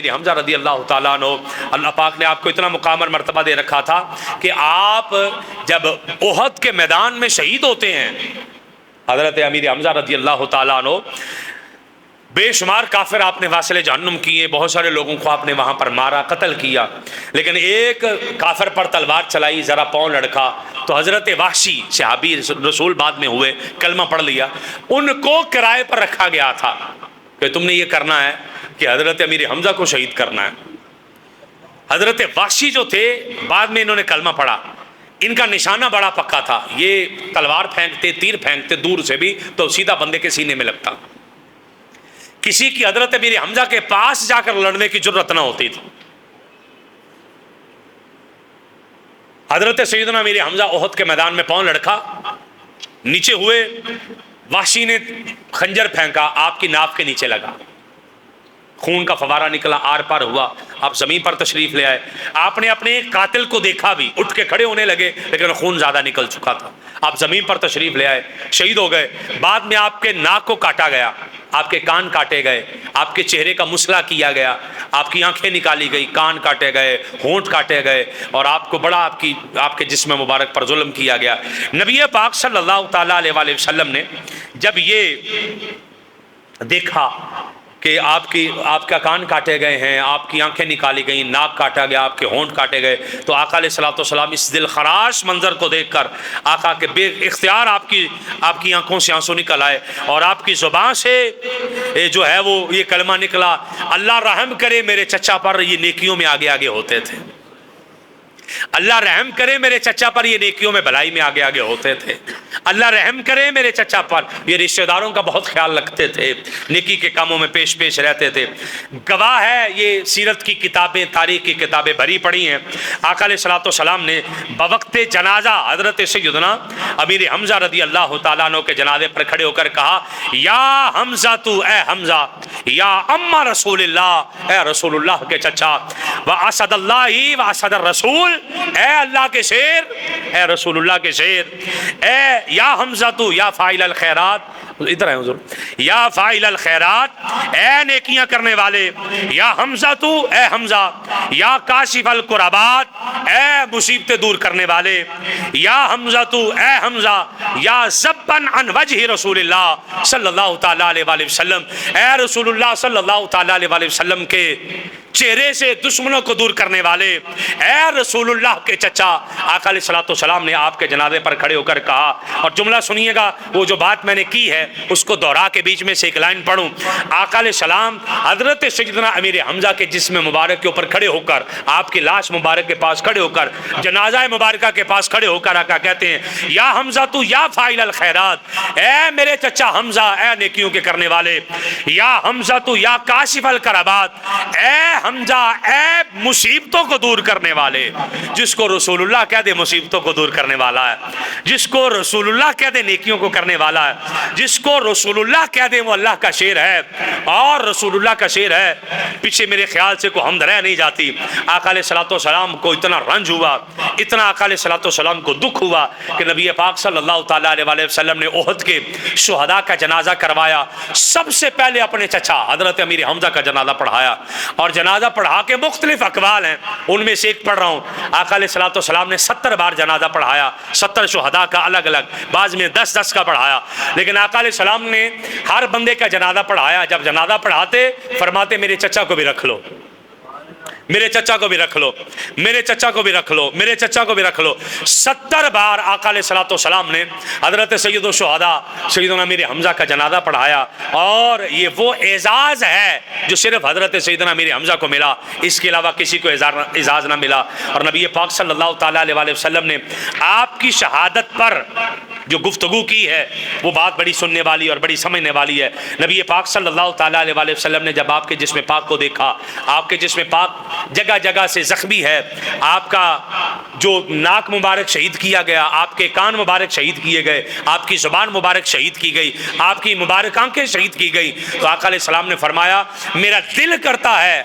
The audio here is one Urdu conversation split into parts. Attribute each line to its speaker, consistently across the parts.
Speaker 1: امیر حمزہ رضی اللہ تعالیٰ عنہ، اللہ پاک نے آپ کو اتنا مقام اور مرتبہ دے رکھا تھا کہ آپ جب احد کے میدان میں شہید ہوتے ہیں، حضرت امیر حمزہ رضی اللہ تعالیٰ عنہ، بے شمار کافر آپ نے واصل جہنم کیے، بہت سارے لوگوں کو آپ نے وہاں پر مارا، قتل کیا، لیکن ایک کافر پر تلوار چلائی، ذرا پاؤں لڑکا تو حضرت وحشی صحابی رسول بعد میں ہوئے، کلمہ پڑھ لیا، ان کو کرائے پر رکھا گیا تھا کہ تم نے یہ کرنا ہے کہ حضرت امیر حمزہ کو شہید کرنا ہے۔ حضرت وحشی جو تھے بعد میں انہوں نے کلمہ پڑھا، ان کا نشانہ بڑا پکا تھا، یہ تلوار پھینکتے، تیر پھینکتے دور سے بھی تو سیدھا بندے کے سینے میں لگتا، کسی کی حضرت امیر حمزہ کے پاس جا کر لڑنے کی جرت نہ ہوتی تھی۔ حضرت سیدنا امیر حمزہ احد کے میدان میں پاؤں لڑکا، نیچے ہوئے، وحشی نے خنجر پھینکا، آپ کی ناف کے نیچے لگا، خون کا فوارہ نکلا، آر پار ہوا، آپ زمین پر تشریف لے آئے، آپ نے اپنے قاتل کو دیکھا بھی، اٹھ کے کھڑے ہونے لگے لیکن خون زیادہ نکل چکا تھا، آپ زمین پر تشریف لے آئے، شہید ہو گئے۔ بعد میں آپ کے ناک کو کاٹا گیا، آپ کے کان کاٹے گئے، آپ کے چہرے کا مسئلہ کیا گیا، آپ کی آنکھیں نکالی گئی، کان کاٹے گئے، ہونٹ کاٹے گئے، اور آپ کو بڑا آپ کے جسم مبارک پر ظلم کیا گیا۔ نبی پاک صلی اللہ تعالیٰ علیہ وآلہ وسلم نے جب یہ دیکھا کہ آپ کا کان کاٹے گئے ہیں، آپ کی آنکھیں نکالی گئیں، ناک کاٹا گیا، آپ کے ہونٹ کاٹے گئے، تو آقا علیہ الصلوۃ والسلام اس دل خراش منظر کو دیکھ کر آقا کے بے اختیار آپ کی آنکھوں سے آنسو نکل آئے، اور آپ کی زبان سے جو ہے وہ یہ کلمہ نکلا، اللہ رحم کرے میرے چچا پر، یہ نیکیوں میں آگے آگے ہوتے تھے، اللہ رحم کرے میرے چچا پر، یہ نیکیوں میں بھلائی میں آگے آگے ہوتے تھے، اللہ رحم کرے میرے چچا پر، یہ رشتہ داروں کا بہت خیال رکھتے تھے، نیکی کے کاموں میں پیش رہتے تھے۔ گواہ ہے یہ سیرت کی کتابیں، تاریخ کی کتابیں بھری پڑی ہیں، آقا علیہ الصلوۃ والسلام نے بوقت جنازہ حضرت سیدنا امیر حمزہ رضی اللہ تعالیٰ عنہ کے جنازے پر کھڑے ہو کر کہا، یا حمزہ تو اے حمزہ، یا اما رسول اللہ، اے رسول اللہ کے چچا، واسد اللہ واسد الرسول، اے اللہ کے شیر، اے رسول اللہ کے شیر، اے یا حمزہ تو یا فاعل الخیرات، ادھر ہے حضور، یا فاعل الخیرات، اے نیکیاں کرنے والے، یا حمزہ تو اے حمزہ، یا کاشف الکربات، اے مصیبتیں دور کرنے والے، یا حمزہ تو اے حمزہ، یا زبن عن وجہ رسول اللہ صلی اللہ تعالیٰ علیہ وآلہ وسلم، اے رسول اللہ صلی اللہ تعالیٰ علیہ وآلہ وسلم کے چہرے سے دشمنوں کو دور کرنے والے، اے رسول اللہ کے چچا۔ آقا علیہ الصلوۃ والسلام نے آپ کے جنازے پر کھڑے ہو کر کہا، اور جملہ سنیے گا، وہ جو بات میں نے کی ہے اس کو دوہرا کے بیچ میں سے ایک لائن پڑھوں۔ آقا علیہ السلام حضرت سیدنا امیر حمزہ کے جسم مبارک کے اوپر کھڑے ہو کر، آپ کی لاش مبارک کے پاس کھڑے ہو کر، جنازہ مبارکہ کے پاس کھڑے ہو کر آقا کہتے ہیں، یا حمزہ تو یا فاعل الخیرات، اے میرے چچا حمزہ، اے نیکیوں کے کرنے والے، یا حمزہ تو یا کاشف الکربات، اے حمزہ، اے مصیبتوں کو دور کرنے والے۔ جس کو رسول اللہ کہہ دے مصیبتوں کو دور کرنے والا ہے، جس کو رسول اللہ کہہ دے نیکیوں کو کرنے والا ہے، جس کو رسول اللہ کہہ دے وہ اللہ کا شیر ہے اور رسول اللہ کا شیر ہے۔ پیچھے میرے خیال سے کوئی حمد رہ نہیں جاتی۔ آقا علیہ الصلوۃ والسلام کو اتنا رنج ہوا، اتنا آقا علیہ الصلوۃ والسلام کو دکھ ہوا کہ نبی پاک صلی اللہ تعالیٰ علیہ وآلہ وسلم نے احد کے شہداء کا جنازہ کروایا، سب سے پہلے اپنے چچا حضرت امیر حمزہ کا جنازہ پڑھایا، اور جنازہ پڑھا کے مختلف اقوال ہیں، ان میں سے ایک پڑھ رہا ہوں۔ آقا علیہ الصلوۃ والسلام نے 70 بار جنازہ پڑھایا، 70 شہداء کا الگ الگ، بعض میں 10 کا پڑھایا، لیکن آقا علیہ السلام نے ہر بندے کا جنازہ پڑھایا۔ جب جنازہ پڑھاتے فرماتے میرے چچا کو بھی رکھ لو، میرے چچا کو بھی رکھ لو، میرے چچا کو بھی رکھ لو، میرے چچا کو بھی رکھ لو۔ 70 بار آقا علیہ الصلوۃ والسلام نے حضرت سید الشہداء سیدنا امیر حمزہ کا جنازہ پڑھایا، اور یہ وہ اعزاز ہے جو صرف حضرت سیدنا امیر حمزہ کو ملا، اس کے علاوہ کسی کو اعزاز نہ ملا۔ اور نبی پاک صلی اللہ تعالیٰ علیہ وآلہ وسلم نے آپ کی شہادت پر جو گفتگو کی ہے وہ بات بڑی سننے والی اور بڑی سمجھنے والی ہے۔ نبی پاک صلی اللہ تعالیٰ علیہ وآلہ وسلم نے جب آپ کے جسم پاک کو دیکھا، آپ کے جسم پاک جگہ جگہ سے زخمی ہے، آپ کا جو ناک مبارک شہید کیا گیا، آپ کے کان مبارک شہید کیے گئے، آپ کی زبان مبارک شہید کی گئی، آپ کی مبارک آنکھیں شہید کی گئی، تو آقا علیہ السلام نے فرمایا میرا دل کرتا ہے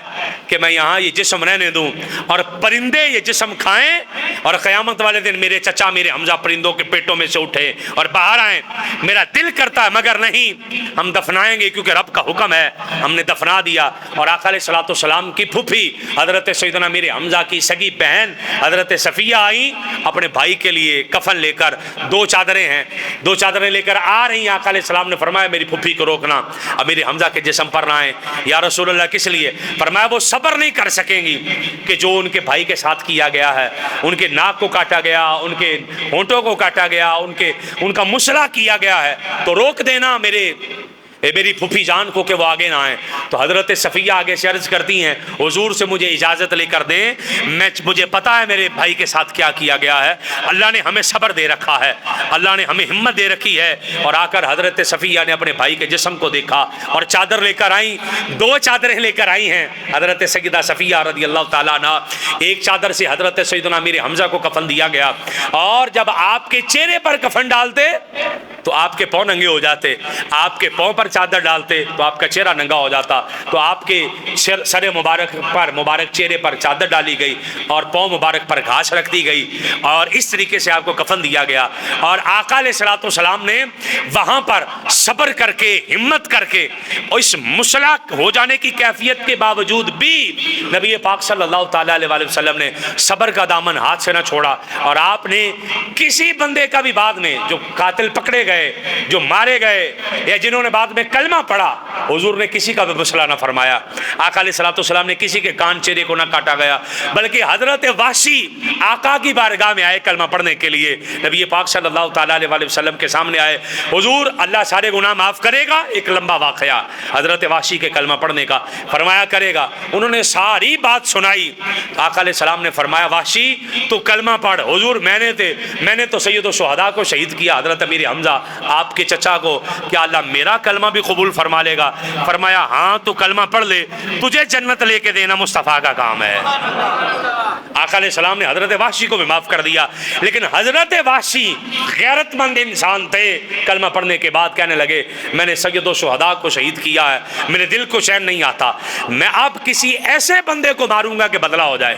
Speaker 1: کہ میں یہاں یہ جسم رہنے دوں اور پرندے یہ جسم کھائیں، اور قیامت والے دن میرے چچا میرے حمزہ پرندوں کے پیٹوں میں سے اٹھے اور باہر آئیں، میرا دل کرتا ہے مگر نہیں، ہم دفنائیں گے کیونکہ رب کا حکم ہے۔ ہم نے دفنا دیا، اور آقا علیہ الصلوۃ والسلام کی پھوپھی حضرت سیدنا امیر حمزہ کی سگی بہن حضرت صفیہ آئیں اپنے بھائی کے لیے کفن لے کر، 2 چادریں ہیں، 2 چادریں لے کر آ رہی ہیں۔ آقا علیہ السلام نے فرمایا میری پھوپھی کو روکنا، امیر حمزہ کے جسم پر نہ آئیں۔ یا رسول اللہ کس لیے؟ فرمایا وہ صبر نہیں کر سکیں گی کہ جو ان کے بھائی کے ساتھ کیا گیا ہے، ان کے ناک کو کاٹا گیا، ان کے ہونٹوں کو کاٹا گیا، ان کا مسئلہ کیا گیا ہے، تو روک دینا میری پھوپھی جان کو کہ وہ آگے نہ آئیں۔ تو حضرت صفیہ آگے سے عرض کرتی ہیں حضور سے مجھے اجازت لے کر دیں، مجھے پتا ہے میرے بھائی کے ساتھ کیا کیا گیا ہے، اللہ نے ہمیں صبر دے رکھا ہے، اللہ نے ہمیں ہمت دے رکھی ہے۔ اور آ کر حضرت صفیہ نے اپنے بھائی کے جسم کو دیکھا اور چادر لے کر آئیں، 2 چادریں لے کر آئی ہیں حضرت سیدہ صفیہ رضی اللہ تعالیٰ عنہ۔ ایک چادر سے حضرت سیدنا امیر حمزہ کو کفن دیا گیا، اور جب آپ کے چہرے پر کفن ڈالتے تو آپ کے پاؤں ننگے ہو جاتے، آپ کے پاؤں پر چادر ڈالتے تو آپ کا چہرہ ننگا ہو جاتا، تو آپ کے سر مبارک چہرے پر چادر ڈالی گئی اور پاؤں مبارک پر گھاس رکھ دی گئی، اور اس طریقے سے آپ کو کفن دیا گیا۔ اور آقا علیہ الصلوۃ والسلام نے وہاں پر صبر کر کے، ہمت کر کے، اس مسلح ہو جانے کی کیفیت کے باوجود بھی نبی پاک صلی اللہ تعالیٰ علیہ وسلم نے صبر کا دامن ہاتھ سے نہ چھوڑا، اور آپ نے کسی بندے کا بھی بعد میں، جو قاتل پکڑے گئے، جو مارے گئے، یا جنہوں نے بعد میں کلمہ پڑھا، حضور نے کسی کا بھی مسئلہ نہ فرمایا۔ آقا علیہ الصلوۃ والسلام نے کسی کے کان چہرے کو نہ کاٹا گیا، بلکہ حضرت وحشی آقا کی بارگاہ میں آئے کلمہ پڑھنے کے لیے، نبی پاک صلی اللہ تعالیٰ علیہ وسلم کے سامنے آئے، حضور اللہ سارے گناہ معاف کرے گا؟ ایک لمبا واقعہ حضرت وحشی کے کلمہ پڑھنے کا، فرمایا کرے گا۔ انہوں نے ساری بات سنائی، آقا علیہ السلام نے فرمایا وحشی تو کلمہ پڑھ۔ حضور میں نے تو سید الشہداء کو شہید کیا، حضرت امیر حمزہ آپ کے چچا کو، کیا اللہ میرا کلمہ بھی قبول فرما لے گا؟ فرمایا ہاں تو کلمہ پڑھ لے، تجھے جنت لے کے دینا مصطفیٰ کا کام ہے۔ آقا علیہ السلام نے حضرت وحشی کو بھی معاف کر دیا، لیکن حضرت وحشی غیرت مند انسان تھے، کلمہ پڑھنے کے بعد کہنے لگے میں نے سید الشہداء کو شہید کیا ہے، میرے دل کو چین نہیں آتا، میں اب کسی ایسے بندے کو ماروں گا کہ بدلہ ہو جائے،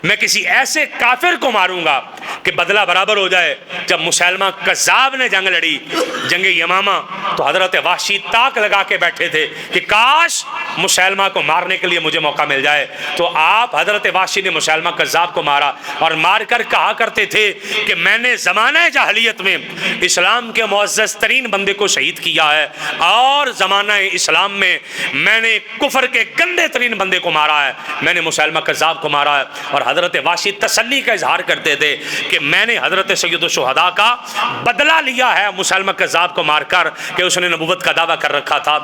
Speaker 1: میں کسی ایسے کافر کو ماروں گا کہ بدلہ برابر ہو جائے۔ جب مسلمہ کذاب نے جنگ لڑی، جنگ یمامہ، تو حضرت وحشی تاک لگا کے بیٹھے تھے کہ کاش مسلمہ کو مارنے کے لیے مجھے موقع مل جائے۔ تو آپ حضرت وحشی نے مسلمہ کذاب کو مارا، اور مار کر کہا کرتے تھے کہ میں نے زمانہ جاہلیت میں اسلام کے معزز ترین بندے کو شہید کیا ہے، اور زمانہ اسلام میں میں نے کفر کے گندے ترین بندے کو مارا ہے، میں نے مسلمہ کذاب کو مارا ہے۔ اور حضرت وحشی تسلی کا اظہار کرتے تھے کہ میں نے حضرت سید الشہداء کا بدلہ لیا ہے مسلمہ کذاب کو مار کر، کہ اس نے نبوت کا دعویٰ کر رکھا تھا۔